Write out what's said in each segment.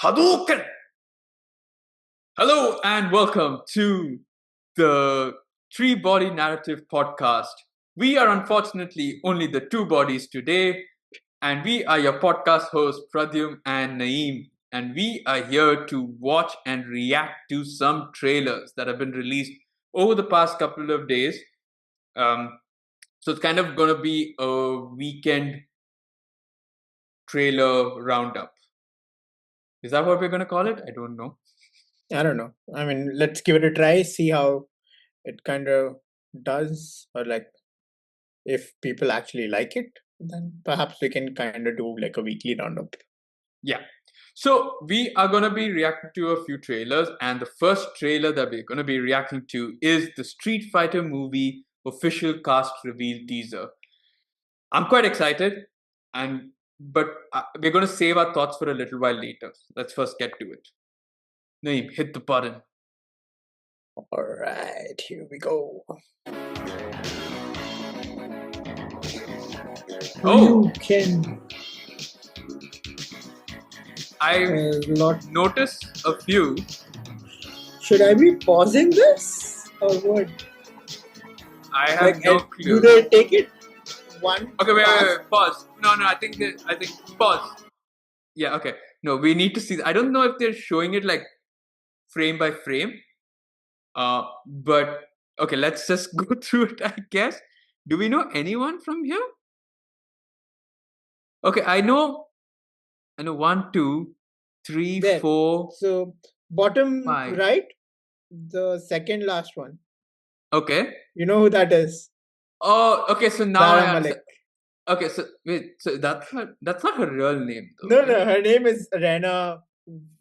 Hadouken! Hello and welcome to the Three Body Narrative podcast. We are unfortunately only the two bodies today, and we are your podcast hosts, Pradyum and Naeem. And we are here to watch and react to some trailers that have been released over the past couple of days. So it's kind of going to be a weekend trailer roundup. Is that what we're going to call it? I don't know. I don't know. I mean, let's give it a try, see how it kind of does, or like if people actually like it, then perhaps we can kind of do like a weekly roundup. Yeah. So we are going to be reacting to a few trailers, and the first trailer that we're going to be reacting to is the Street Fighter movie official cast reveal teaser. I'm quite excited, but we're going to save our thoughts for a little while later. Let's first get to it. Naeem, hit the button. All right, here we go. Oh, you can. I noticed a few. Should I be pausing this or what? I have no clue. Do they take it one? Okay, wait, pause. No, I think pause. Yeah, okay. No, we need to see. I don't know if they're showing it like frame by frame. But okay, let's just go through it, I guess. Do we know anyone from here? Okay, I know 1, 2, 3, There. 4. So bottom 5. right, the second last one. Okay. You know who that is? Oh, okay. So now Zara Malik. Okay, so wait. So that's not her real name, though. No, no, her name is Rena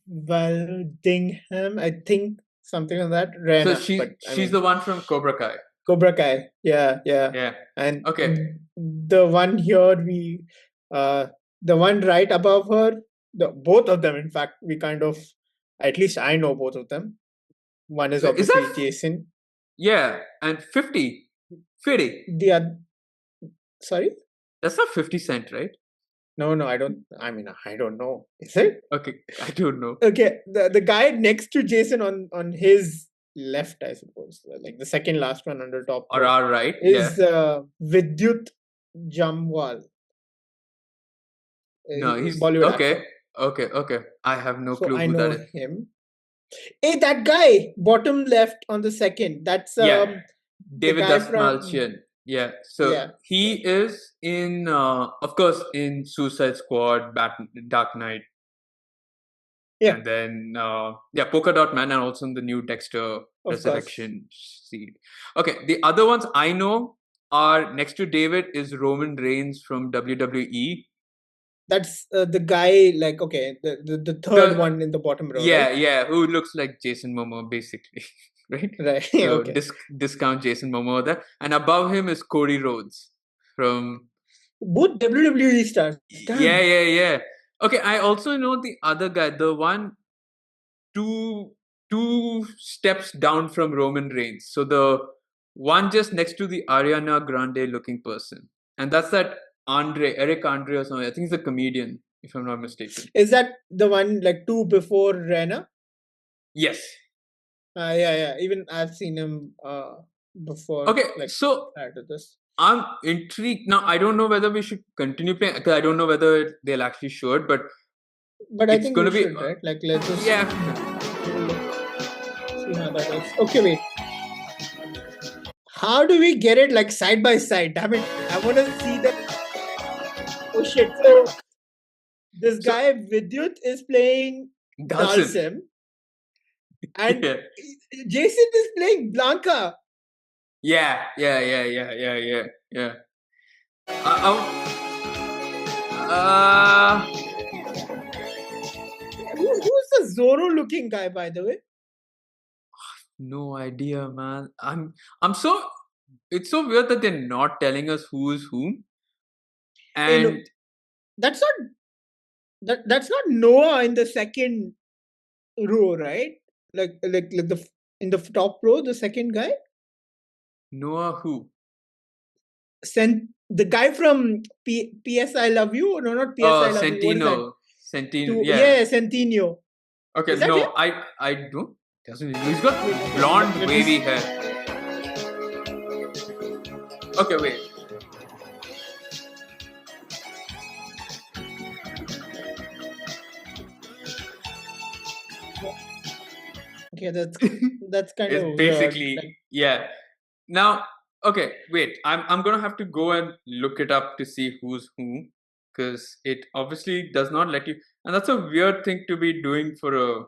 Waldingham. I think something like that. Rena. So she's the one from Cobra Kai. Cobra Kai. Yeah. And okay, the one here the one right above her, both of them. In fact, we kind of, at least I know both of them. One is obviously Jason. Yeah, and 50. The other, sorry. That's not 50 Cent, right? No, I don't. I mean, I don't know. Is it? Okay, I don't know. Okay, the guy next to Jason on his left, I suppose, like the second last one on the top, or our right, is Vidyut Jamwal. No, he's Bollywood okay. Actor. Okay. I have no clue who that is. Him. Hey, that guy, bottom left on the second. That's David Dastmalchian. Yeah. So he is in, of course, in Suicide Squad, Dark Knight. Yeah. And then, Polka Dot Man, and also in the new Dexter Resurrection series. Okay. The other ones I know are, next to David, is Roman Reigns from WWE. That's the guy, like, okay, the third one in the bottom row. Yeah, right? Yeah, who looks like Jason Momoa, basically. Right? So okay. Discount Jason Momoa there. And above him is Cody Rhodes from... both WWE stars. Damn. Yeah. Okay, I also know the other guy, the one two steps down from Roman Reigns. So the one just next to the Ariana Grande looking person. And that's that Eric Andre or something. I think he's a comedian, if I'm not mistaken. Is that the one like two before Rena? Yes. Yeah. Even I've seen him before. Okay, like, so prior to this. I'm intrigued. Now, I don't know whether we should continue playing, because I don't know whether they'll actually show it, but I think we should, right? Like, let's just see how that is. Okay, wait. How do we get it like side by side? Damn it! I want to see the. Oh shit! So this guy Vidyut is playing Dalsim, and Jason is playing Blanca. Yeah. Who's the Zorro-looking guy, by the way? No idea, man. It's so weird that they're not telling us who is whom. And that's not Noah in the second row, right? Like in the top row, the second guy. Noah who? The guy from PS I Love You? No, not PS I Love You. Centino. Centino. Yeah, Centino. Okay, Is that no, him? I don't. Doesn't he? He's got Wait, okay, blonde, let me wavy see. hair. Okay, wait. Okay, that's kind It's of weird. Like, basically, yeah. Now, okay, wait. I'm gonna have to go and look it up to see who's who, because it obviously does not let you. And that's a weird thing to be doing for a.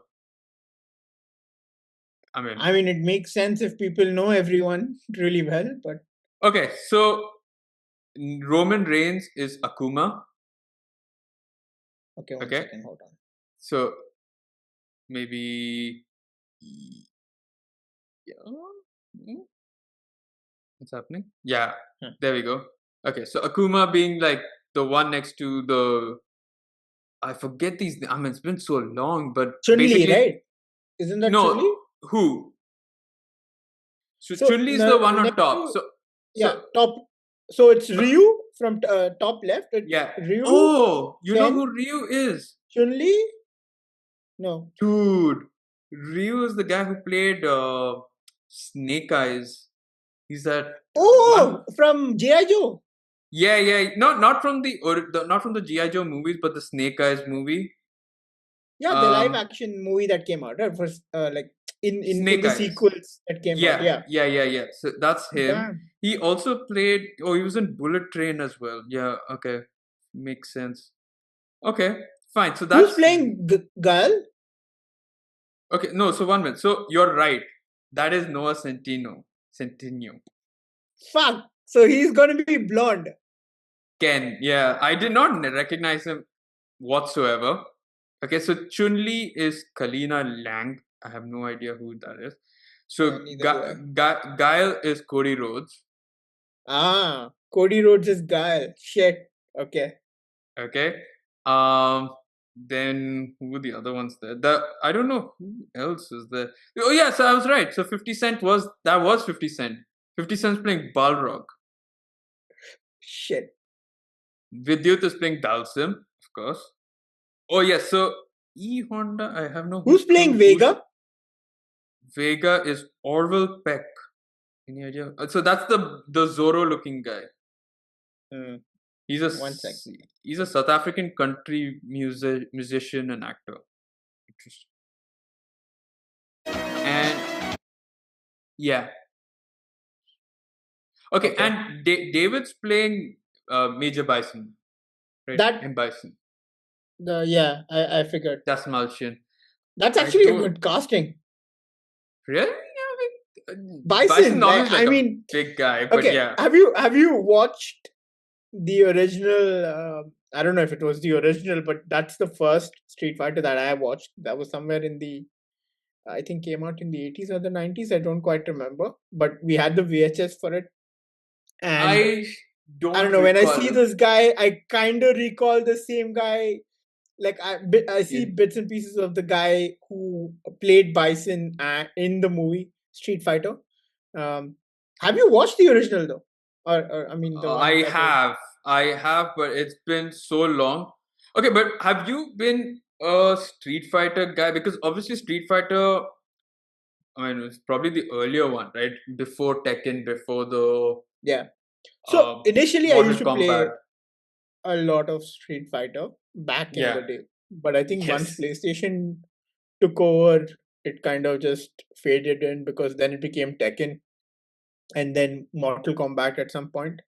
I mean, I mean, it makes sense if people know everyone really well, but okay. So Roman Reigns is Akuma. okay, one Okay, second, hold on. so maybe. Yeah. Hmm, what's happening? Yeah, Hmm. there we go. Okay, so Akuma being like the one next to the. I forget these. I mean, it's been so long, but Chun-Li, basically, right? Isn't that no. Chun-Li? Who? So So Chun Li is the one on next top. to, So yeah, top. So it's uh, Ryu from top left. It's yeah. Ryu, Oh, you know Ken, who Ryu is, Chun-Li. No. dude. Ryu is the guy who played Snake Eyes. He's that one. Oh, from G.I. Joe. Yeah, yeah. Not from not from the GI Joe movies, but the Snake Eyes movie. Yeah, the live Um, action movie that came out, right? First, like in Snake the Eyes. sequels that came out. Yeah, Yeah. yeah, yeah, yeah. So that's him. Damn. He also played. Oh, he was in Bullet Train as well. Yeah. Okay, makes sense. Okay, fine. So Who's that's playing Gal? okay. No, so 1 minute. So you're right. That is Noah Centino. Centino. Fuck. So he's gonna be blonde. Ken. Yeah, I did not recognize him whatsoever. Okay, so Chun Li is Kalina Lang. I have no idea who that is. So Neither do I. Guile is Cody Rhodes. Ah, Cody Rhodes is Gal. Shit. Okay. Okay. Then who were the other ones there? I don't know who else is there. Oh yeah, so I was right. So 50 Cent was 50 Cent. 50 Cent's playing Balrog. Shit. Vidyut is playing Dalsim, of course. Oh yes, so E Honda, I have no Who's playing clue who's Vega? Vega is Orville Peck. Any idea? So that's the Zorro looking guy. Hmm, He's a one sec. he's a South African country musician and actor. Interesting. And yeah, okay. Okay. And David's playing Major Bison, right? That M Bison. the yeah, I figured. That's Malchian. That's I actually a don't good casting. really. I mean, Bison Bison, like always I like a mean, big guy, but okay. yeah. Have you watched the original? I don't know if it was the original, but that's the first Street Fighter that I watched. That was somewhere in the I think came out in the 80s or the 90s. I don't quite remember, but we had the VHS for it, and I I don't don't know. When I see recall. this guy, I kind of recall the same guy. Like I see In, bits and pieces of the guy who played Bison in the movie Street Fighter. Um, have you watched the original though, or I mean the one I that was? have, I have, but it's been so long. Okay, but have you been a Street Fighter guy? Because obviously Street Fighter, I mean, it's probably the earlier one, right? Before Tekken, before the Yeah. So uh, initially, I Mortal used to Kombat. play a lot of Street Fighter back in the Yeah. day, but I think once Yes. PlayStation took over, it kind of just faded in because then it became Tekken and then Mortal Kombat at some point,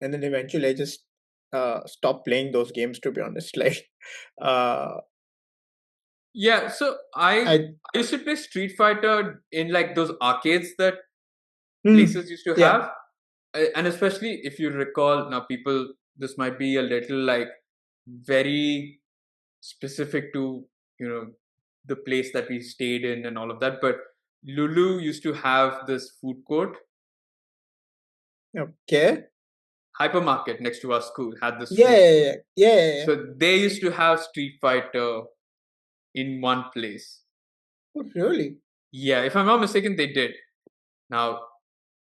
and then eventually I just stopped playing those games. To be honest, like uh, Yeah. So I I used to play Street Fighter in like those arcades that hmm, places used to yeah, have. And especially if you recall, now people, this might be a little like very specific to, you know, the place that we stayed in and all of that, but Lulu used to have this food court, okay, hypermarket next to our school had this yeah, food yeah, court. yeah, yeah, yeah, yeah. So they used to have Street Fighter in one place. Oh, really? Yeah, if I'm not mistaken, they did. Now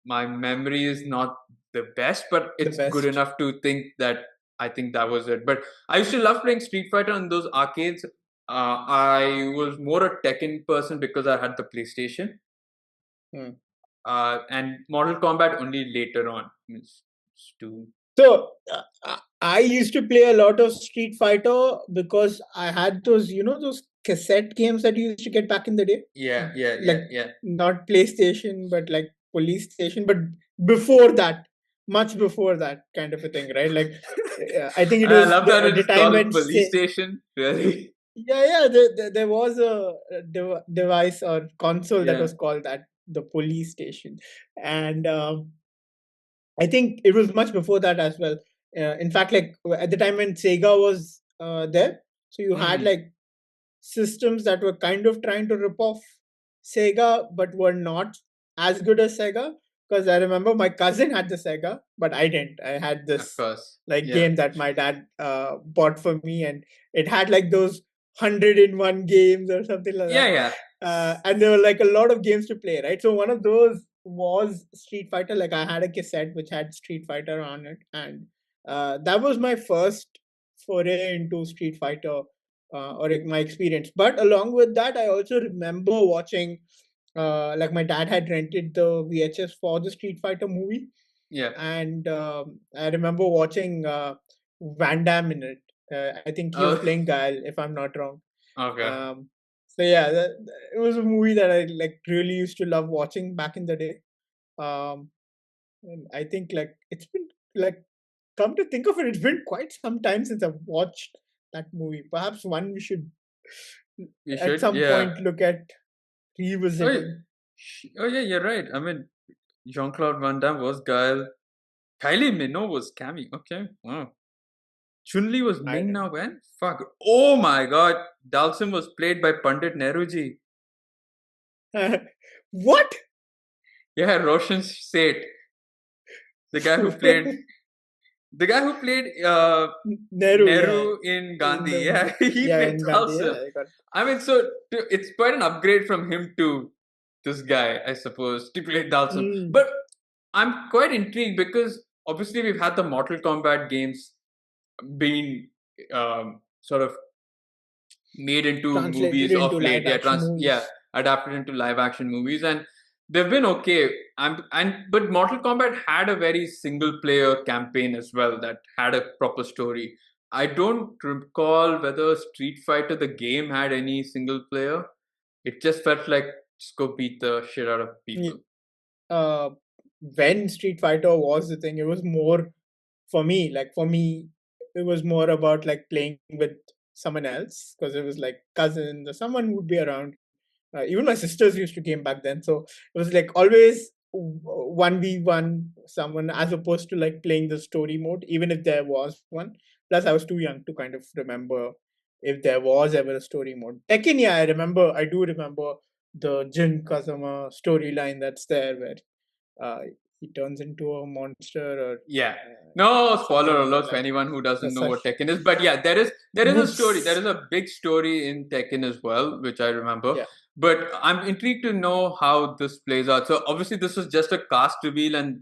my memory is not the best, but The it's good best. enough to think that I think that was it. But I used to love playing Street Fighter in those arcades. I was more a Tekken person because I had the PlayStation. Hmm. And Mortal Kombat only later on. To So I used to play a lot of Street Fighter because I had those, those cassette games that you used to get back in the day. yeah, yeah, yeah, Like yeah. not PlayStation, but like police station. But before that, much before that kind of a thing, right? Like I think it I was love that at the it's time called when police station. Really? yeah, there was a device or console that Yeah, was called that, the police station, and I think it was much before that as well. In fact, like at the time when Sega was there, so you had hmm, like systems that were kind of trying to rip off Sega, but were not as good as Sega. Because I remember my cousin had the Sega, but I didn't. I had of this course. like Yeah, game that my dad bought for me, and it had like those 100 in 1 games or something like yeah, that. yeah. And there were like a lot of games to play, right? So one of those was Street Fighter. Like I had a cassette which had Street Fighter on it, and that was my first foray into Street Fighter, or like my experience. But along with that, I also remember watching, like my dad had rented the VHS for the Street Fighter movie, Yeah. and I remember watching Van Damme in it. I think he was Oh, playing Guile, if I'm not wrong. okay. So yeah, it was a movie that I like really used to love watching back in the day. Um, and I think like it's been like, come to think of it, it's been quite some time since I've watched that movie. Perhaps one we should You at should. some Yeah. point look at Oh, yeah. revisiting. Oh, yeah. You're right. I mean, Jean-Claude Van Damme was Guile. Kylie Minogue was Cammy. Okay. Wow. Chun-Li was I Ming don't Na Wen? Fuck. Oh my god. Dalsim was played by Pandit Nehruji. know. What? Yeah, Roshan Seth, the guy who played the guy who played Nehru, yeah, Nehru in in Gandhi. the Yeah, he yeah, played in Gandhi, yeah, Dalsim. I got. I mean, so it's quite an upgrade from him to this guy, I suppose, to play Dalsim. Mm, But I'm quite intrigued because obviously we've had the Mortal Kombat games being sort of made into translated movies into of late. live Yeah, action yeah, movies. adapted into live action movies, and they've been okay. But Mortal Kombat had a very single player campaign as well that had a proper story. I don't recall whether Street Fighter the game had any single player. It just felt like just go beat the shit out of people. Ye- Uh, when Street Fighter was the thing, it was more for me. Like for me, it was more about like playing with someone else because it was like cousins or someone would be around. Even my sisters used to game back then, so it was like always 1v1 someone as opposed to like playing the story mode, even if there was one. Plus I was too young to kind of remember if there was ever a story mode. Tekken, yeah, I do remember the Jin Kazama storyline that's there where uh, he turns into a monster or Yeah. No spoiler something like alerts for that. anyone who doesn't That's know what such Tekken is. But yeah, there is a story. There whoops. is a big story in Tekken as well, which I remember. Yeah. But I'm intrigued to know how this plays out. So obviously this was just a cast reveal and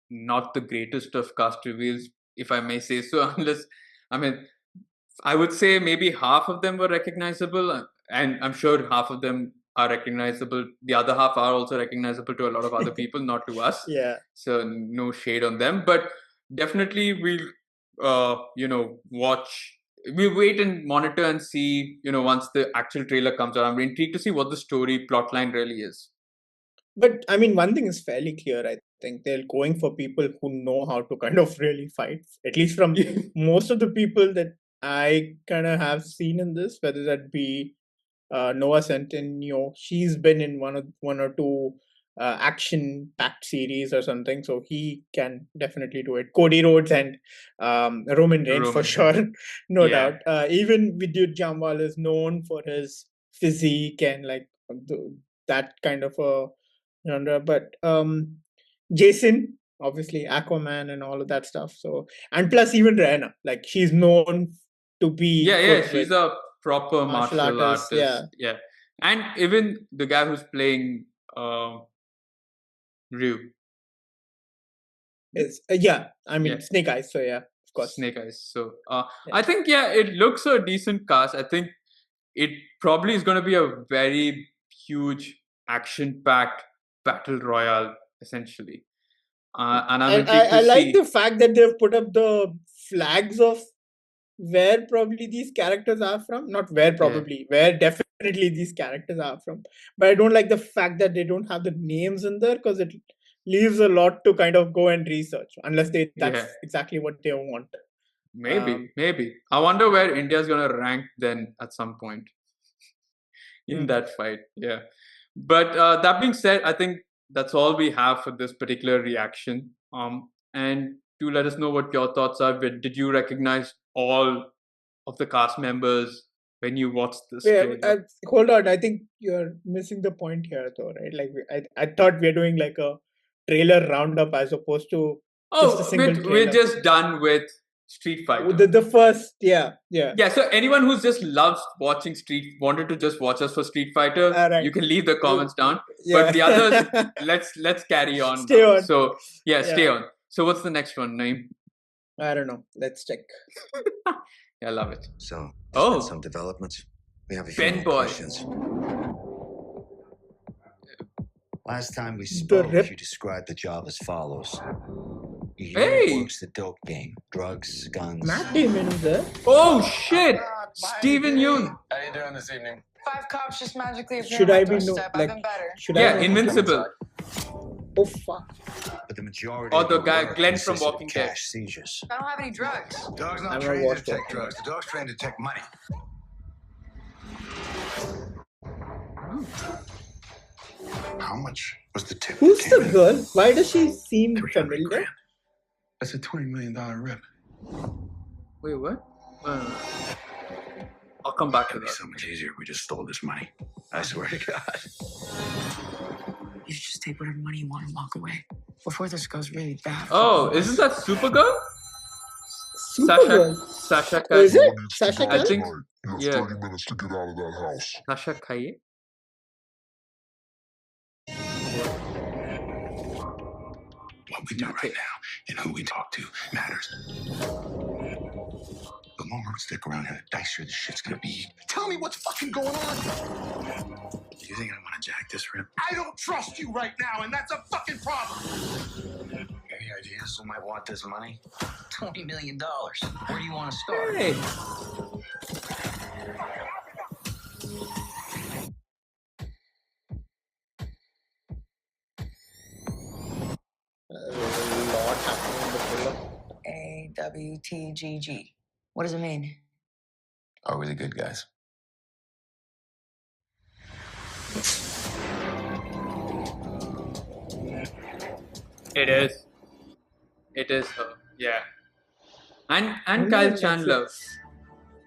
not the greatest of cast reveals, if I may say so. Unless I mean I would say maybe half of them were recognizable, and I'm sure half of them are recognizable. The other half are also recognizable to a lot of other people, not to us. Yeah. So no shade on them, but definitely we'll, watch. We wait and monitor and see. Once the actual trailer comes out, I'm intrigued to see what the story plotline really is. But I mean, one thing is fairly clear. I think they're going for people who know how to kind of really fight. At least from most of the people that I kind of have seen in this, whether that be Noah Centineo, she's been in one or two action-packed series or something, so he can definitely do it. Cody Rhodes and Roman Reigns for Roman, sure, no yeah, doubt. Even Vidyut Jamwal is known for his physique and like that kind of a genre. But Jason, obviously Aquaman and all of that stuff. So and plus even Rihanna, like she's known to be yeah. good with She's a proper martial martial artists. Yeah, artist. Yeah, and even the guy who's playing Ryu. is yeah. I Yeah, mean Snake Eyes. So yeah, of course. Snake Eyes. So Yeah. I think yeah, it looks a decent cast. I think it probably is going to be a very huge action-packed battle royale, essentially. And I'm intrigued I to like see. the fact that they've put up the flags of where probably these characters are from. Not where probably, where definitely these characters are from. But I don't like the fact that they don't have the names in there because it leaves a lot to kind of go and research unless that's Yeah, exactly what they want. maybe. I wonder where India's going to rank then at some point in Hmm. that fight. Yeah. But that being said, I think that's all we have for this particular reaction. And to let us know what your thoughts are. Did you recognize all of the cast members when you watched this Wait, trailer? hold on. I think you're missing the point here, though, right? Like, I thought we are doing like a trailer roundup as opposed to just a Oh, single we're trailer. just done with Street Fighter. The first, yeah. Yeah, so anyone who's just loves watching wanted to just watch us for Street Fighter, Right. you can leave the comments down. But Yeah. the others, let's carry on Stay now. on. So yeah, stay Yeah. on. So what's the next one, name? I don't know. Let's check. Yeah, I love it. So there's been some Oh, developments. We have a few Ben more Boy. questions. Last time we The spoke, rip. you described the job as follows. Your Hey! unit works the dope game. Drugs, guns. Matt Damon is there. Oh shit! Steven Yeun. How you doing this evening? 5 cops just magically appear Should on my I be doorstep. I've like? been better. Should I Yeah, know Invincible. Oh fuck! But the majority Or of the your guy work Glenn from consists of Walking Dead. cash seizures. I don't have any drugs. Dog's not I've trained never to watched detect it. drugs. The dog's trained to detect money. How much was the tip? Who's that the came in? girl? Why does she seem 300 familiar? grand. That's a $20 million rip. Wait, what? I'll come back to It'd be that. so much easier if we just stole this money. I swear to God. You should just take whatever money you want and walk away before this goes really bad. Oh, isn't that Supergirl? Supergirl. Sasha Oh, is Calle. it Sasha I Calle? think. You have Yeah. 30 minutes to get out of that house. Sasha Calle. What we do right now and who we talk to matters. The longer we stick around here, the dicier this shit's gonna be. Tell me what's fucking going on. Do you think I want to jack this rip? I don't trust you right now, and that's a fucking problem. Any ideas who might want this money? $20 million. Where do you want to start? Hey. There's a lot happening in the trailer. AWTGG. What does it mean? Are we the good guys? It is. It is her. Yeah. And Only Kyle on Chandler. Netflix.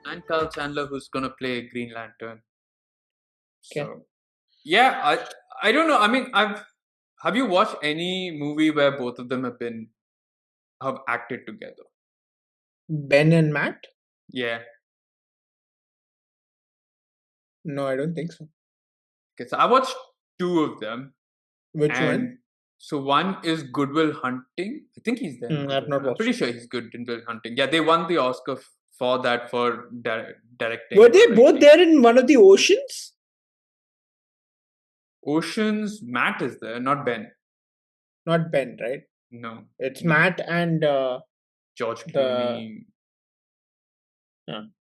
And Kyle Chandler, who's gonna play Green Lantern. So Okay. yeah, I don't know. I mean, have you watched any movie where both of them have acted together? Ben and Matt? Yeah. No, I don't think so. Okay, so I watched two of them. Which and one? So one is Good Will Hunting. I think he's there. in I've Good not Will. I'm watched pretty it. sure he's good in Will Hunting. Yeah, they won the Oscar for that for directing. Were they or both writing. there in one of the oceans? Oceans. Matt is there, not Ben. Not Ben, right? No, It's Matt and George the- Clooney.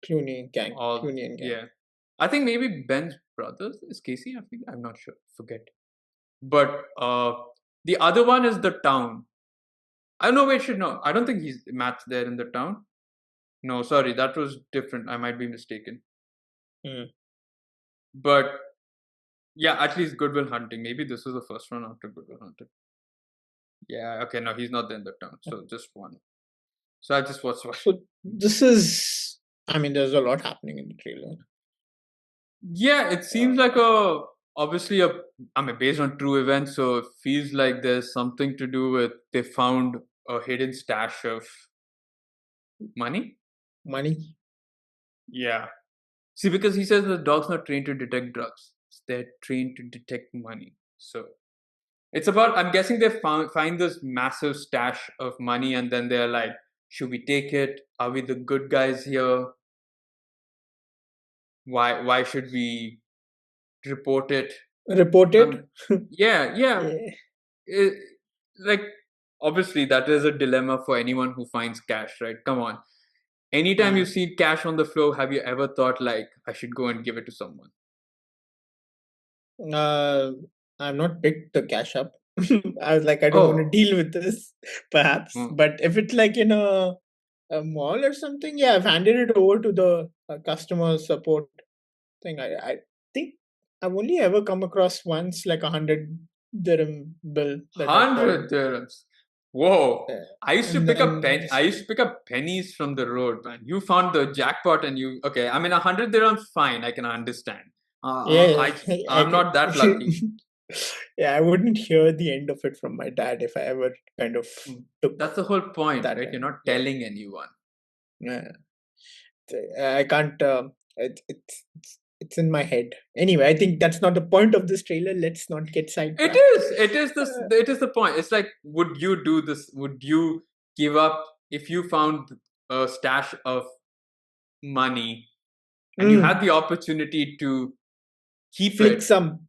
Clooney gang. Or Clooney and gang. yeah, I think maybe Ben's brothers is Casey. I think I'm not sure. Forget. But the other one is The Town. I don't know. Wait, should know. I don't think Matt's there in The Town. No, sorry, that was different. I might be mistaken. But yeah, at least Good Will Hunting. Maybe this is the first one after Good Will Hunting. Yeah, okay, no, he's not there in The Town. So just one. So I just watched one. So this is, I mean, there's a lot happening in the trailer. Yeah, it seems like obviously based on true events, so it feels like there's something to do with they found a hidden stash of money. Money. Yeah. See, because he says the dog's not trained to detect drugs. They're trained to detect money. So it's about, I'm guessing they find this massive stash of money and then they're like, should we take it? Are we the good guys here? why should we report it? Reported. Yeah. Yeah. Like, obviously that is a dilemma for anyone who finds cash, right? Come on. Anytime you see cash on the floor, have you ever thought like, I should go and give it to someone? I've not picked the cash up. I was like, I don't want to deal with this, perhaps. But if it's like in a mall or something, yeah, I've handed it over to the customer support thing. I think I've only ever come across once like 100 dirham bill. 100 dirhams. Whoa. Yeah. I used to pick up pennies from the road, man. You found the jackpot and okay, I mean 100 dirhams, fine, I can understand. I'm not that lucky. Yeah, I wouldn't hear the end of it from my dad if I ever kind of took. That's the whole point, that right? end. You're not telling anyone. Yeah, I can't. It's in my head. Anyway, I think that's not the point of this trailer. Let's not get sidetracked. It is the point. It's like, would you do this? Would you give up if you found a stash of money and you had the opportunity to keep flick some?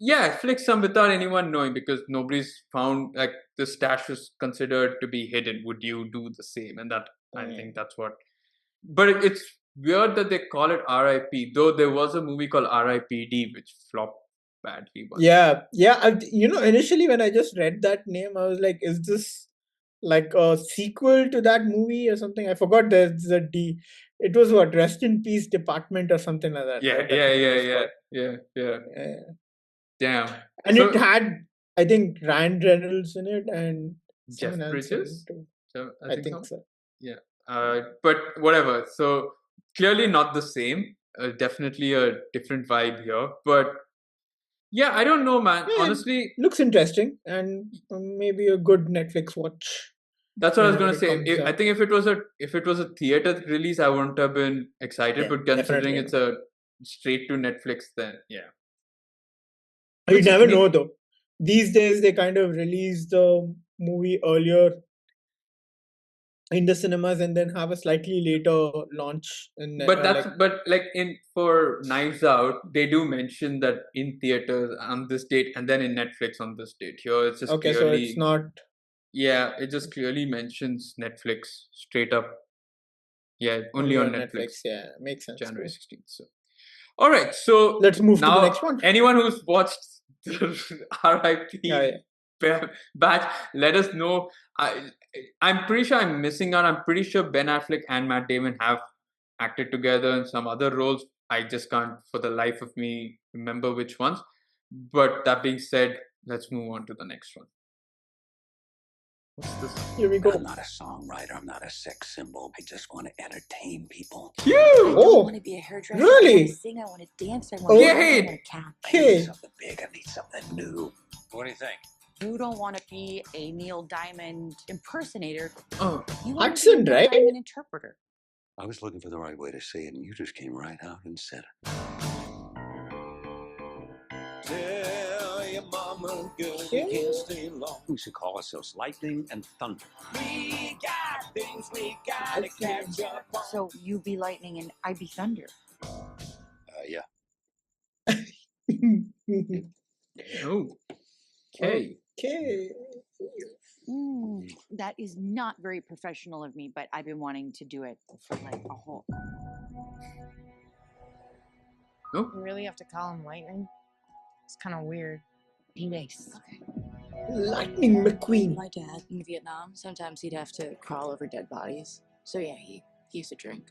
Yeah, flick some without anyone knowing, because nobody's found, like, the stash is considered to be hidden. Would you do the same? And that, I think that's what. But it's weird that they call it RIP, though there was a movie called RIPD which flopped badly. Yeah. Initially when I just read that name, I was like, is this like a sequel to that movie or something? I forgot there's a D. It was what, Rest in Peace Department or something like that. Yeah, right? yeah. Damn. And it had, I think, Ryan Reynolds in it and Jeff Bridges. So I think so. Yeah. But whatever. So clearly not the same. Definitely a different vibe here. But yeah, I don't know, man. Yeah, honestly, looks interesting and maybe a good Netflix watch. That's what I was going to say. I think if it was a theater release, I wouldn't have been excited. Yeah, but considering it's a straight to Netflix, then yeah. You never know, though. These days, they kind of release the movie earlier in the cinemas and then have a slightly later launch. But for Knives Out, they do mention that in theaters on this date and then in Netflix on this date. Here, it's just okay, so it's not. Yeah, it just clearly mentions Netflix straight up. Yeah, only on Netflix. Yeah, makes sense. January 16th. So, all right. So let's move to the next one. Anyone who's watched RIP batch, let us know. I'm pretty sure I'm missing out. I'm pretty sure Ben Affleck and Matt Damon have acted together in some other roles. I just can't, for the life of me, remember which ones. But that being said, let's move on to the next one. What's this? Here we go. I'm not a songwriter. I'm not a sex symbol. I just want to entertain people. Cute! I don't want to be a hairdresser. Really? I want to sing. I want to dance. I want to I want to count. I need something big. I need something new. What do you think? You don't want to be a Neil Diamond impersonator. Oh, you want Hudson, to be a Neil right? Diamond interpreter. I was looking for the right way to say it, and you just came right out and said it. Tell your mama, girl, you can't stay long. We should call ourselves Lightning and Thunder. We got things we gotta catch up on. So you be lightning and I be thunder. Yeah. Okay. That is not very professional of me, but I've been wanting to do it for like a whole. You really have to call him Lightning? It's kind of weird. Nice. Okay. Lightning McQueen. My dad in Vietnam, sometimes he'd have to crawl over dead bodies. So yeah, he used to drink.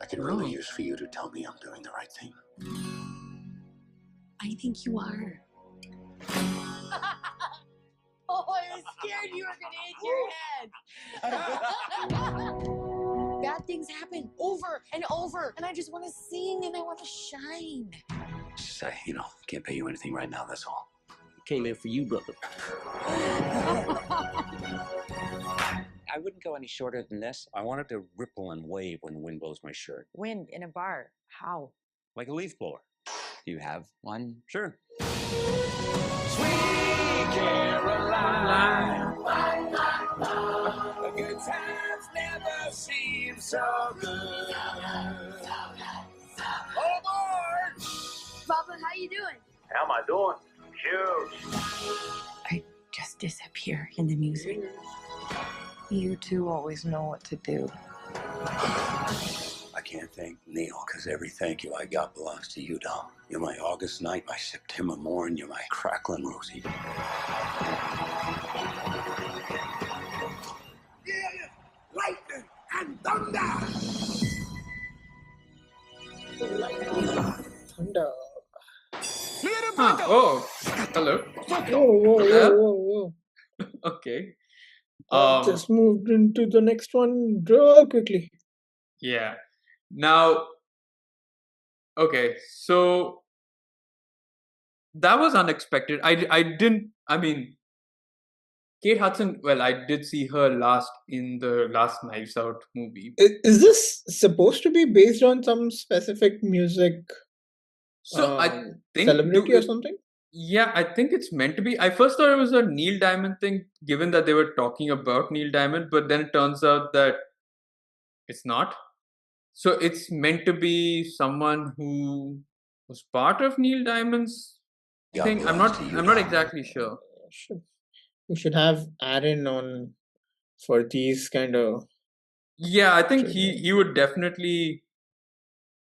I could really use for you to tell me I'm doing the right thing. I think you are. Oh, I was scared you were gonna hit your head. Bad things happen over and over, and I just want to sing and I want to shine. Just can't pay you anything right now, that's all. Came in for you, brother. I wouldn't go any shorter than this. I wanted to ripple and wave when the wind blows my shirt. Wind in a bar. How? Like a leaf blower. Do you have one? Sure. Sweet Caroline. The good times never seem so good. doing? How am I doing? Huge. I just disappear in the music. You two always know what to do. I can't thank Neil, because every thank you I got belongs to you, Dom. You're my August night, my September morn, you're my crackling Rosie. Yeah, lightning and thunder. Thunder. Oh, hello. Whoa. Okay. Just moved into the next one real quickly. Yeah. Now, okay, so that was unexpected. I mean, Kate Hudson, well, I did see her last in the last Knives Out movie. Is this supposed to be based on some specific music So I think celebrity or something? Yeah, I think it's meant to be. I first thought it was a Neil Diamond thing, given that they were talking about Neil Diamond, but then it turns out that it's not. So it's meant to be someone who was part of Neil Diamond's thing. I'm not exactly sure. We should have Aaron on for these kind of. Yeah, I think he would definitely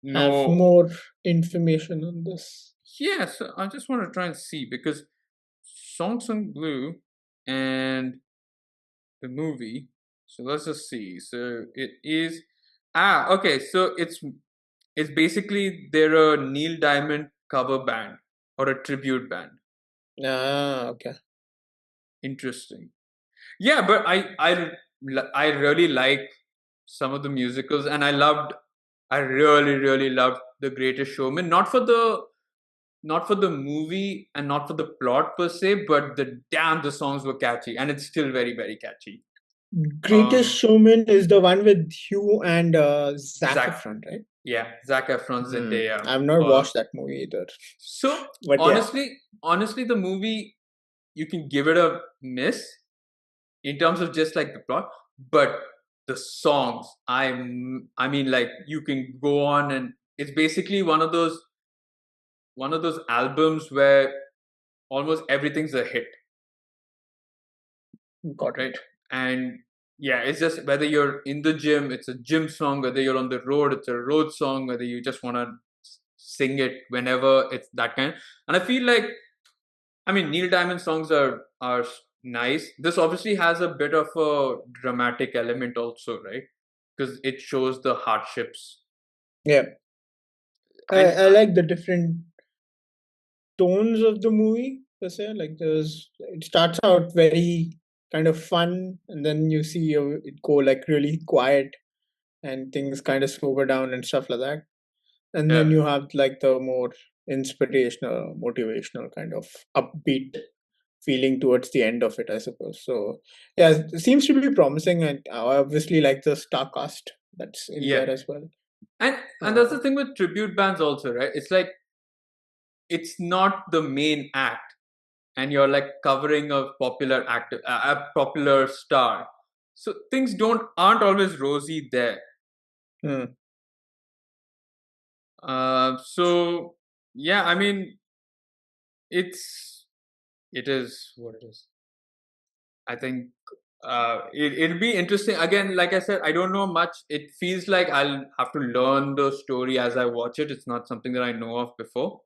have know more information on this. Yeah, so I just want to try and see because Song Sung Blue and the movie. So let's just see. So it is okay. So it's basically they're a Neil Diamond cover band or a tribute band. Okay. Interesting. Yeah, but I really like some of the musicals, and I really loved The Greatest Showman. Not for the movie and not for the plot per se, but the songs were catchy, and it's still very, very catchy. Greatest Showman is the one with Hugh and Zac Efron, right? Yeah, Zac Efron, Zendaya. I've not watched that movie either. So but honestly, the movie you can give it a miss in terms of just like the plot, but the songs, I mean, like you can go on, and it's basically one of those albums where almost everything's a hit. Got right? And yeah, it's just whether you're in the gym, it's a gym song. Whether you're on the road, it's a road song. Whether you just want to sing it whenever, it's that kind. And I feel like, I mean, Neil Diamond songs are nice. This obviously has a bit of a dramatic element also, right? Because it shows the hardships. Yeah. I like the different tones of the movie per se. Like it starts out very kind of fun, and then you see it go like really quiet, and things kind of slow down and stuff like that. And then you have like the more inspirational, motivational kind of upbeat feeling towards the end of it, I suppose. So yeah, it seems to be promising, and I obviously like the star cast that's in there as well. And that's the thing with tribute bands also, right? It's like it's not the main act, and you're like covering a popular actor, a popular star. So things aren't always rosy there. So yeah, I mean, it is what it is. I think it'll be interesting. Again, like I said, I don't know much. It feels like I'll have to learn the story as I watch it. It's not something that I know of before.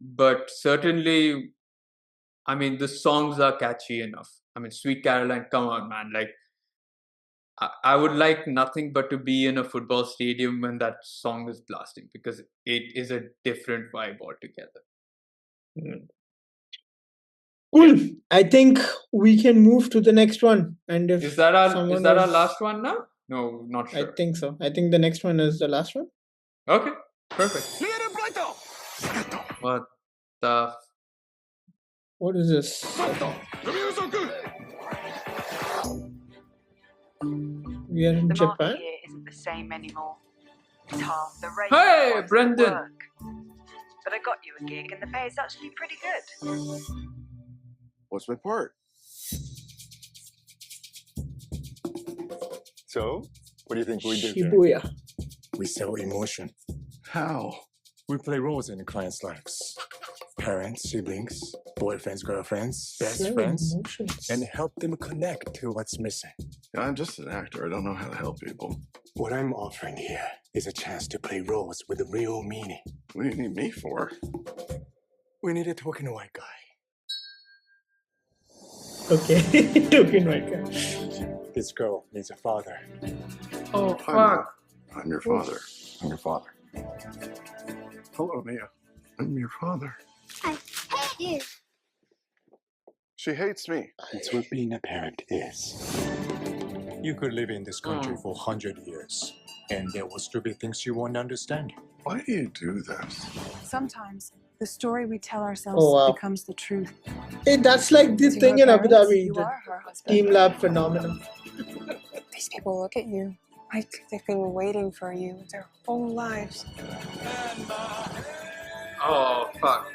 But certainly, I mean, the songs are catchy enough. I mean, Sweet Caroline, come on, man. Like, I would like nothing but to be in a football stadium when that song is blasting, because it is a different vibe altogether. Cool. Yeah. I think we can move to the next one. And if is that our last one now? No, not sure. I think so. I think the next one is the last one. Okay, perfect. What is this? We are in the Japan. Market here isn't the same anymore. It's half the rate. Hey, Brendan! But I got you a gig, and the pay is actually pretty good. What's my part? So, what do you think we do here? Shibuya. We sell emotion. How? We play roles in the clients' lives. Parents, siblings, boyfriends, girlfriends, best friends, and help them connect to what's missing. I'm just an actor. I don't know how to help people. What I'm offering here is a chance to play roles with a real meaning. What do you need me for? We need a token white guy. Okay, token white guy. This girl needs a father. Oh, Hi, fuck. Mia. I'm your father. I'm your father. Hello, Mia. I'm your father. I hate you. She hates me. It's what being a parent is. You could live in this country for 100 years, and there will still be things you won't understand. Why do you do this? Sometimes the story we tell ourselves Oh, wow. becomes the truth. Hey, that's like this To thing her in Abu parents, Dhabi, you the are her husband. Team Lab phenomenon. These people look at you like they've been waiting for you their whole lives. Oh, fuck.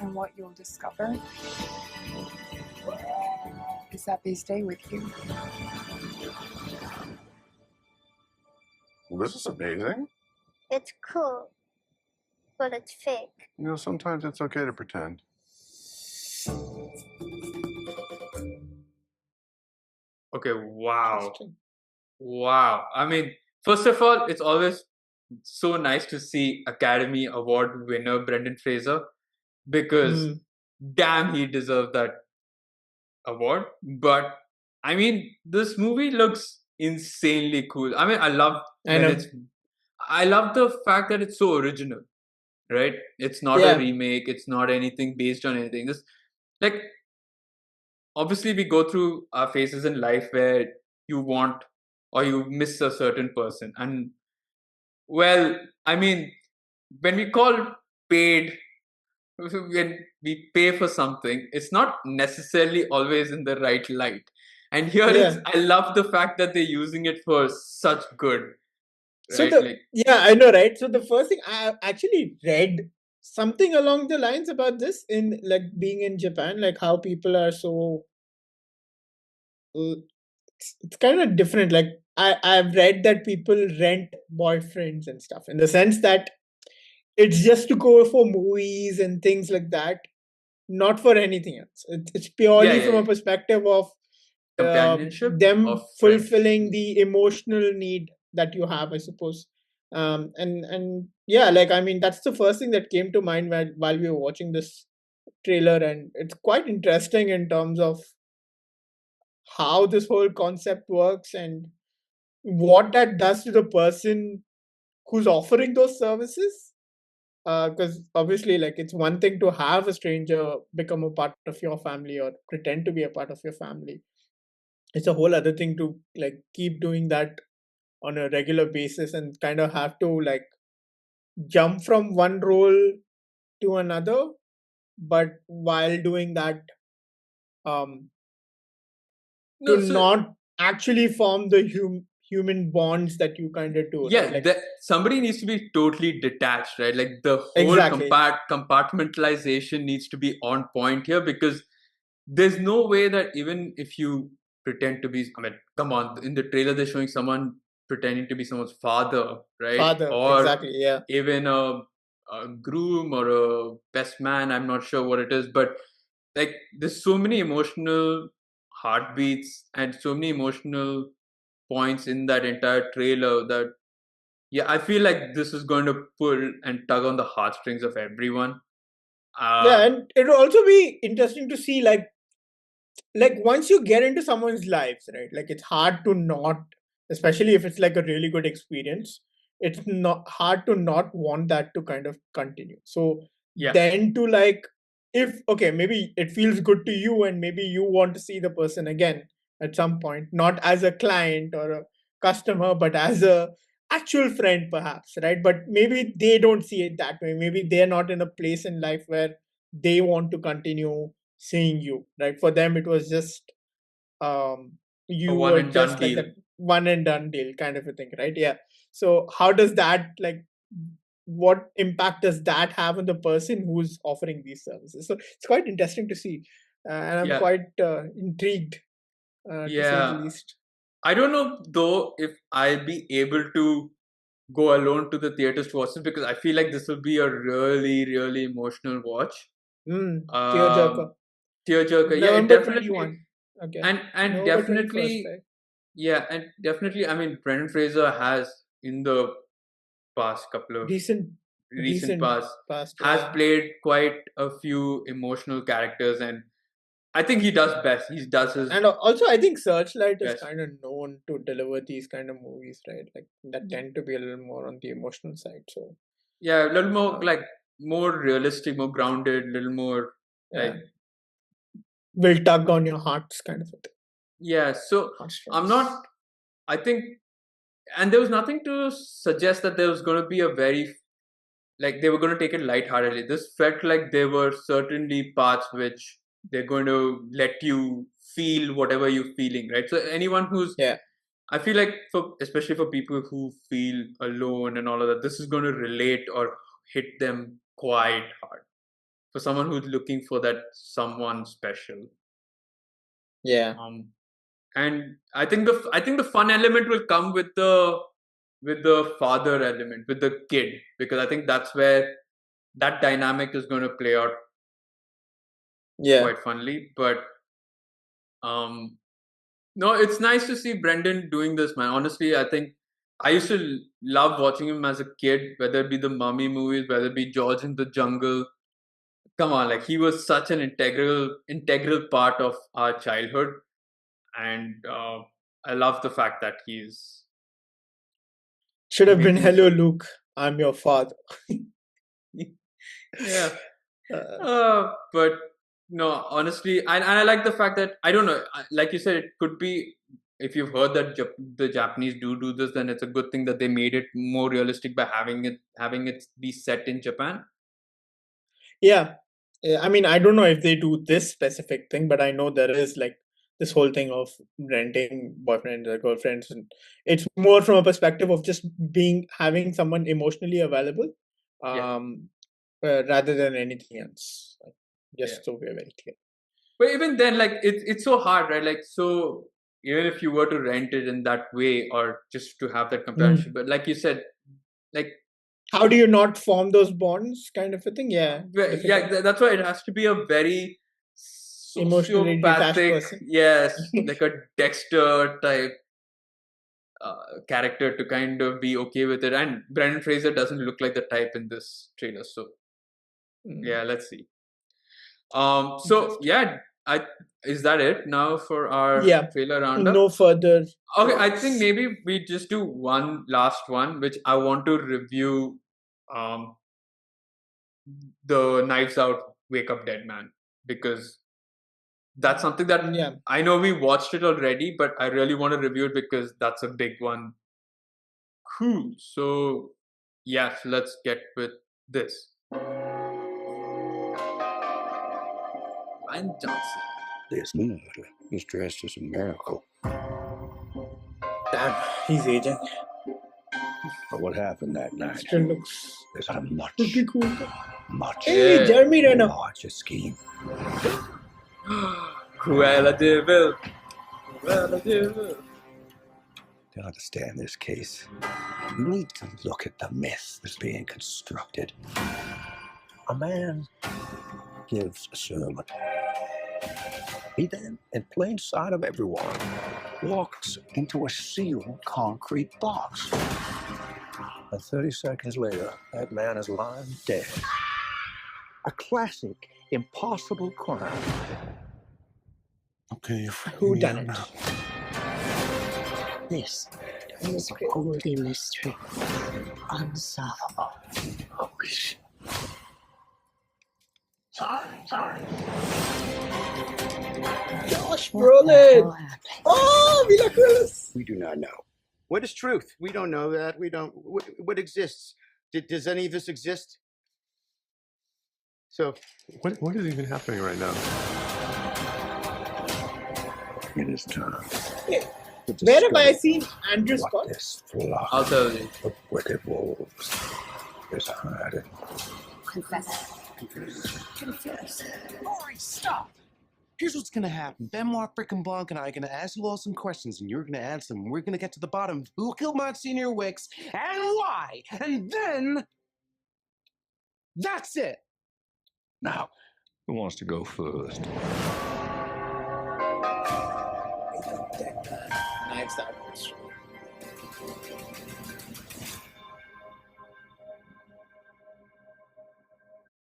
And what you'll discover is that they stay with you. Well, this is amazing. It's cool, but it's fake. You know, sometimes it's okay to pretend. Okay, wow. Wow. I mean, first of all, it's always so nice to see Academy Award winner Brendan Fraser because damn, he deserved that award. But I mean, this movie looks insanely cool. I mean, I love I when know. I love the fact that it's so original, right? It's not Yeah. a remake. It's not anything based on anything. This, like, obviously, we go through our phases in life where you want or you miss a certain person, and well, I mean, when we call paid, when we pay for something, it's not necessarily always in the right light. And here it's, Yeah. I love the fact that they're using it for such good, So right? yeah, I know, right? So the first thing I actually read something along the lines about this in like being in Japan, like how people are so it's kind of different. Like I've read that people rent boyfriends and stuff in the sense that it's just to go for movies and things like that, not for anything else. It's purely from a perspective of Companionship, them of fulfilling the emotional need that you have, I suppose. And yeah, like I mean, that's the first thing that came to mind while we were watching this trailer, and it's quite interesting in terms of how this whole concept works and what that does to the person who's offering those services. Because obviously, like it's one thing to have a stranger become a part of your family or pretend to be a part of your family. It's a whole other thing to like keep doing that on a regular basis and kind of have to like jump from one role to another, but while doing that, um, to not actually form the human bonds that you kind of do, right? Like somebody needs to be totally detached, right? Like the whole Exactly. compartmentalization needs to be on point here, because there's no way that even if you pretend to be, I mean, come on, in the trailer they're showing someone pretending to be someone's father, right? Father, Or exactly, yeah. even a groom or a best man, I'm not sure what it is, but like there's so many emotional heartbeats and so many emotional points in that entire trailer that yeah, I feel like this is going to pull and tug on the heartstrings of everyone. Yeah, and it'll also be interesting to see like once you get into someone's lives, right? Like it's hard to not, especially if it's like a really good experience, it's not hard to not want that to kind of continue. So then to like, if okay, maybe it feels good to you and maybe you want to see the person again at some point, not as a client or a customer, but as a actual friend perhaps, right? But maybe they don't see it that way. Maybe they're not in a place in life where they want to continue seeing you, right? For them it was just you one were and just done like deal. that one and done deal kind of a thing, right? Yeah. So how does that like, what impact does that have on the person who's offering these services? So it's quite interesting to see. and I'm Yeah. quite intrigued, to say the Yeah. least. I don't know though if I'll be able to go alone to the theaters to watch this, because I feel like this will be a really, really emotional watch. Tearjerker. Tearjerker. Yeah, November definitely. 21. Okay. And November 21st, definitely, right? yeah, and definitely. I mean, Brendan Fraser has in the past couple of recent past has yeah. played quite a few emotional characters, and I think he does best. He does his And also, I think Searchlight is best. kind of known to deliver these kind of movies, right? Like that tend to be a little more on the emotional side. So yeah, a little more like more realistic, more grounded, a little more like will tug on your hearts, kind of a thing. Yeah, so I'm not. I think, and there was nothing to suggest that there was going to be a very like they were going to take it lightheartedly. This felt like there were certainly parts which they're going to let you feel whatever you're feeling, right? So anyone who's I feel like for especially for people who feel alone and all of that, this is going to relate or hit them quite hard. For someone who's looking for that someone special. Yeah. And I think the fun element will come with the father element, with the kid, because I think that's where that dynamic is going to play out quite funnily. But no, it's nice to see Brendan doing this, man. Honestly, I think I used to love watching him as a kid, whether it be the Mummy movies, whether it be George in the Jungle. Come on, like he was such an integral part of our childhood, and I love the fact that he's should have been Hello Luke, I'm your father. Yeah. But no, honestly, and I like the fact that I don't know, like you said, it could be if you've heard that the Japanese do this, then it's a good thing that they made it more realistic by having it be set in Japan. Yeah, I mean, I don't know if they do this specific thing, but I know there is like this whole thing of renting boyfriends or girlfriends, and it's more from a perspective of just having someone emotionally available, rather than anything else. Just so we're very clear. But even then, like it's so hard, right? Like, so even if you were to rent it in that way, or just to have that companionship, but like you said, like how do you not form those bonds, kind of a thing? Yeah, that's why it has to be a very emotionally detached sociopathic, person. yes, like a Dexter type character to kind of be okay with it. And Brendan Fraser doesn't look like the type in this trailer, so yeah, let's see. So yeah, is that it now for our trailer roundup? No further. Okay, I think maybe we just do one last one, which I want to review. The Knives Out Wake Up Dead Man, because that's something that I know we watched it already, but I really want to review it because that's a big one. Cool. So yes, let's get with this. Ryan Johnson. This murder is dressed as a miracle. Damn, he's aging. But what happened that night? Still looks There's a much Hey, Jeremy Renner. larger scheme. Cruella de Vil. Cruella de Vil. To understand this case, you need to look at the myth that's being constructed. A man gives a sermon. He then, in plain sight of everyone, walks into a sealed concrete box. And 30 seconds later, that man is lying dead. A classic, impossible crime. Okay, who done it? This is a holy mystery. Unsolvable. Holy shit. Sorry. Josh Brolin. Oh, Mila Kunis. We do not know. What is truth? We don't know that. We don't. What exists? Does any of this exist? So, what is even happening right now? It is time. Where have I seen Andrew Scott? This flock I'll tell you. of wicked wolves is hiding. Confess. Confess. Rory, stop. Here's what's gonna happen. Benoit frickin' Blanc and I are gonna ask you all some questions, and you're gonna answer them. We're gonna get to the bottom of who killed Monsignor Wicks and why. And then that's it. Now, who wants to go first? Knives Out.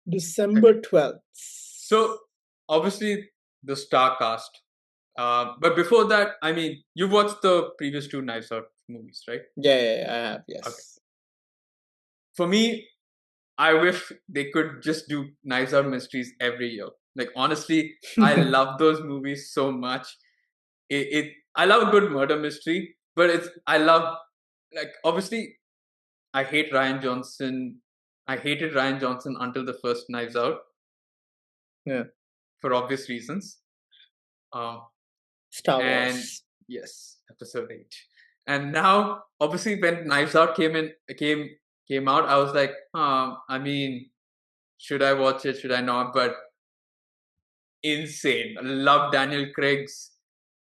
December 12th. So, obviously, the star cast. But before that, I mean, you watched the previous two Knives Out movies, right? Yeah, I have, yes. Okay. For me, I wish they could just do Knives Out mysteries every year. Like, honestly, I love those movies so much. I love a good murder mystery, but I love, like, obviously, I hate Ryan Johnson. I hated Ryan Johnson until the first Knives Out. Yeah. For obvious reasons. Star and Wars. Yes, episode 8. And now, obviously, when Knives Out came out, I was like, I mean, should I watch it? Should I not? But insane. I love Daniel Craig's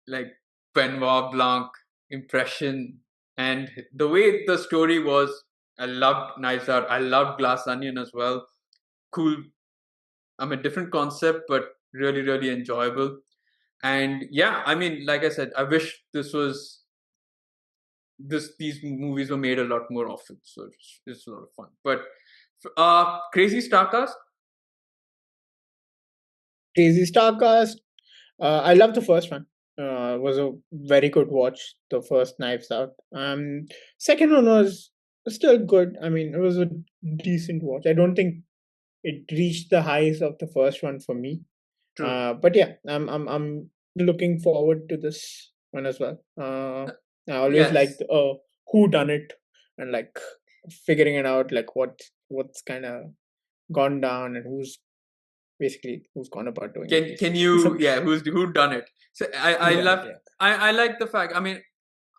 like Benoit Blanc impression, and the way the story was. I loved Knives Out. I loved Glass Onion as well. Cool. I mean, different concept, but really, really enjoyable. And yeah, I mean, like I said, I wish these movies were made a lot more often. So it's a lot of fun. But Crazy Starcast. Crazy Starcast. I love the first one. Was a very good watch. The first Knives Out. Second one was still good. I mean, it was a decent watch. I don't think it reached the highs of the first one for me. But yeah, I'm looking forward to this one as well. I always liked who done it and like figuring it out, like what's kind of gone down and who's gone about doing it. Can you who done it? So I like the fact. I mean,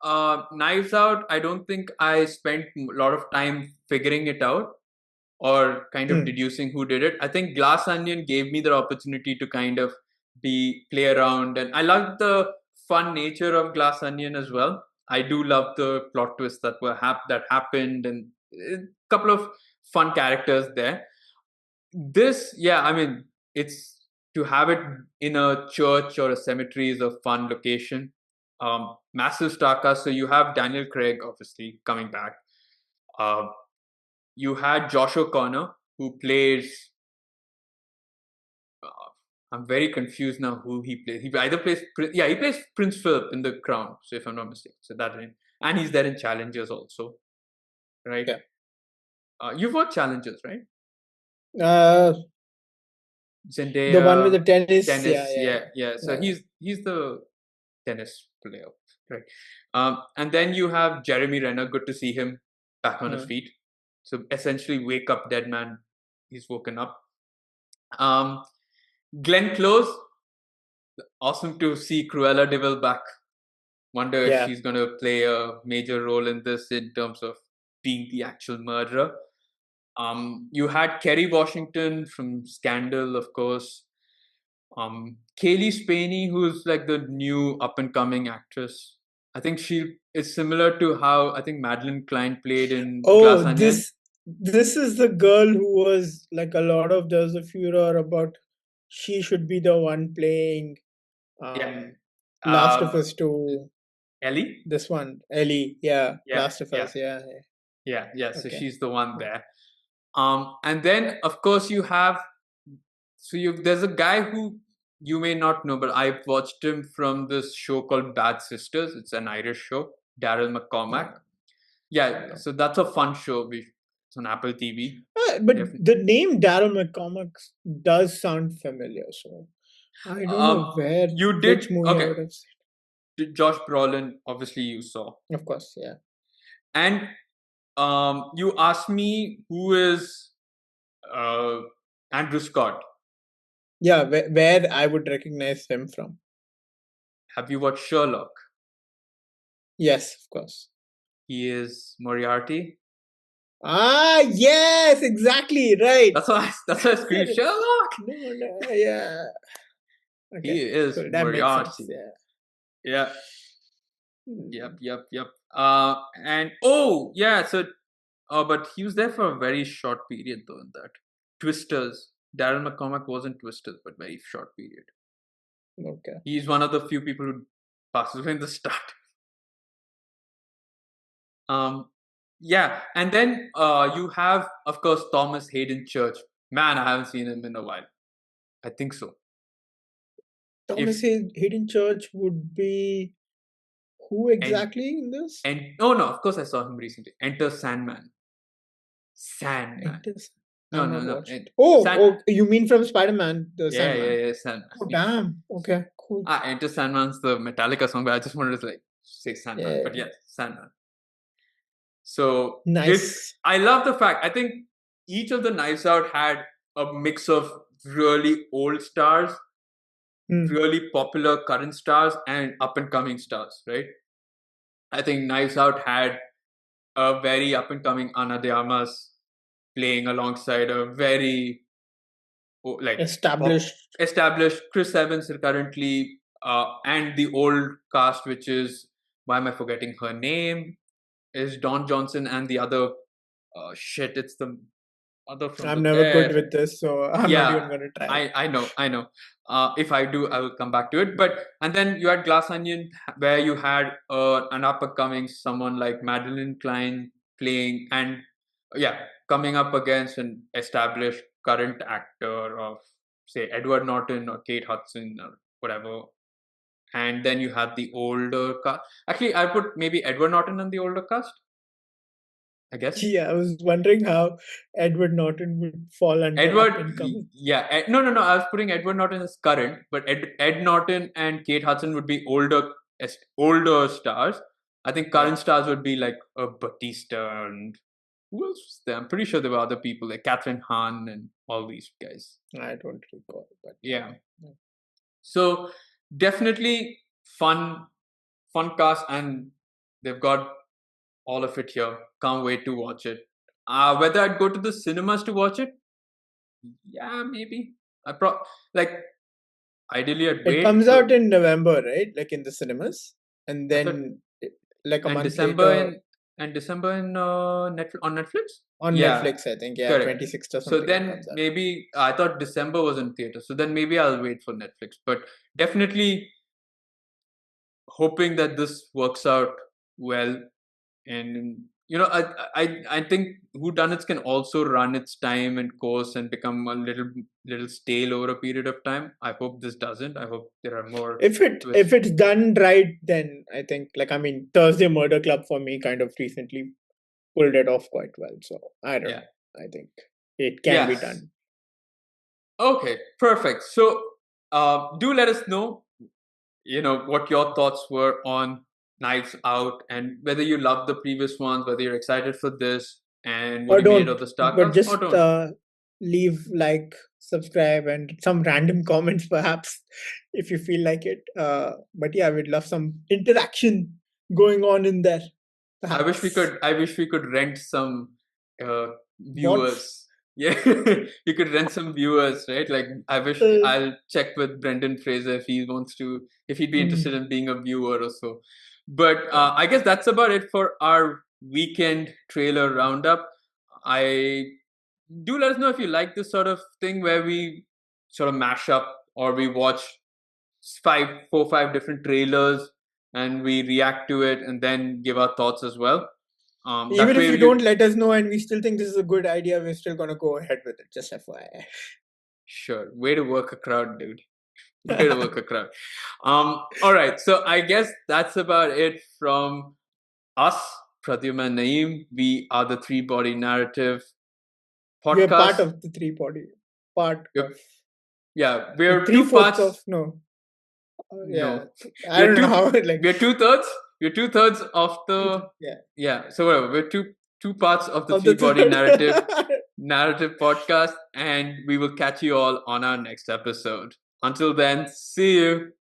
Knives Out. I don't think I spent a lot of time figuring it out or kind of deducing who did it. I think Glass Onion gave me the opportunity to kind of play around, and I love the fun nature of Glass Onion as well. I do love the plot twists that happened, and a couple of fun characters there. I mean, it's to have it in a church or a cemetery is a fun location. Massive star cast. So you have Daniel Craig obviously coming back. You had Josh O'Connor, who plays. I'm very confused now who he plays. He either plays, he plays Prince Philip in The Crown. So if I'm not mistaken, so that and he's there in Challengers also, right? Yeah. You've watched Challengers, right? Zendaya, the one with the tennis. Yeah. So he's the tennis player, right? And then you have Jeremy Renner. Good to see him back on his feet. So essentially, wake up, dead man. He's woken up. Glenn Close. Awesome to see Cruella de Vil back. Wonder if she's going to play a major role in this in terms of being the actual murderer. You had Kerry Washington from Scandal, of course. Kaylee Spaney, who's like the new up-and-coming actress. I think it's similar to how I think Madeline Klein played in Glass Onion. This is the girl who was like a lot of there's a furor about she should be the one playing Last of Us 2. Ellie? This one. Ellie, Last of Us, yeah. So she's the one there. And then of course you have there's a guy who you may not know, but I've watched him from this show called Bad Sisters. It's an Irish show. Daryl McCormack. So that's a fun show. It's on Apple TV. But the name Daryl McCormack does sound familiar, so I don't know where you did. Which movie I would have seen. Josh Brolin, obviously you saw. Of course, yeah. And you asked me who is Andrew Scott. Yeah, where I would recognize him from. Have you watched Sherlock? Yes, of course. He is Moriarty. Ah, yes, exactly, right. That's why I screamed Sherlock. No, yeah. Okay. He is Cool. That makes Moriarty. sense. Yeah. Yeah. Yep. And but he was there for a very short period though in that. Twisters. Darren McCormack wasn't Twisters, but very short period. Okay. He's one of the few people who passes away in the start. And then you have, of course, Thomas Hayden Church. Man, I haven't seen him in a while. I think so. Thomas Hayden Church would be who exactly in this? No, of course I saw him recently. Enter Sandman. No. You mean from Spider-Man, the Sandman? Yeah, Sandman. Oh, damn. Okay, cool. Enter Sandman's the Metallica song, but I just wanted to say Sandman. Yeah. But yes, Sandman. So nice. I love the fact, I think each of the Knives Out had a mix of really old stars, really popular current stars, and up-and-coming stars, right? I think Knives Out had a very up-and-coming Ana de Armas playing alongside a very established Chris Evans currently, and the old cast, which is, why am I forgetting her name, is Don Johnson and the other it's the other from I'm the never Bear. good with this, so I'm not even going to try. I know. If I do, I will come back to it. And then you had Glass Onion, where you had an up-and-coming someone like Madeline Klein playing, and coming up against an established current actor of, say, Edward Norton or Kate Hudson or whatever. And then you had the older cast. Actually, I put maybe Edward Norton in the older cast, I guess. Yeah, I was wondering how Edward Norton would fall under up-and-coming. No. I was putting Edward Norton as current, but Ed Norton and Kate Hudson would be older stars. I think current stars would be like Batista and who else was there? I'm pretty sure there were other people like Catherine Hahn and all these guys. I don't recall, but yeah. So definitely fun cast, and they've got all of it here. Can't wait to watch it. Whether I'd go to the cinemas to watch it? Yeah, maybe. Ideally I'd wait. It comes out in November, right? Like in the cinemas, and then like a month later. And December in Netflix, on Netflix? On Netflix, I think. Yeah, 26th or something. So then maybe, I thought December was in theater. So then maybe I'll wait for Netflix. But definitely hoping that this works out well. And, I think whodunits can also run its time and course and become a little stale over a period of time. I hope this doesn't. I hope there are more. If it's done right, then I think, Thursday Murder Club for me kind of recently pulled it off quite well. So I don't know. I think it can be done. Okay, perfect. So do let us know, what your thoughts were on Knives Out, and whether you love the previous ones, whether you're excited for this, and what you made of the Starcast. But just leave, subscribe, and some random comments perhaps if you feel like it. But yeah, we'd love some interaction going on in there. Perhaps. I wish we could rent some viewers. Yeah, you could rent some viewers, right? I wish I'll check with Brendan Fraser if he'd be interested in being a viewer or so. But I guess that's about it for our weekend trailer roundup. Do let us know if you like this sort of thing where we sort of mash up or we watch 4 or 5 different trailers and we react to it and then give our thoughts as well. Even if you don't let us know and we still think this is a good idea, we're still going to go ahead with it. Just FYI. Sure. Way to work a crowd, dude. Way to work a crowd. All right. So I guess that's about it from us, Pradyum and Naeem. We are the 3-Body Narrative podcast. We're part of the 3-Body. Yeah. We're 2 parts of... No. No. I don't know how... We're 2/3. We're 2/3 of the... Yeah. So whatever. We're two parts of the 3-Body narrative podcast, and we will catch you all on our next episode. Until then, see you.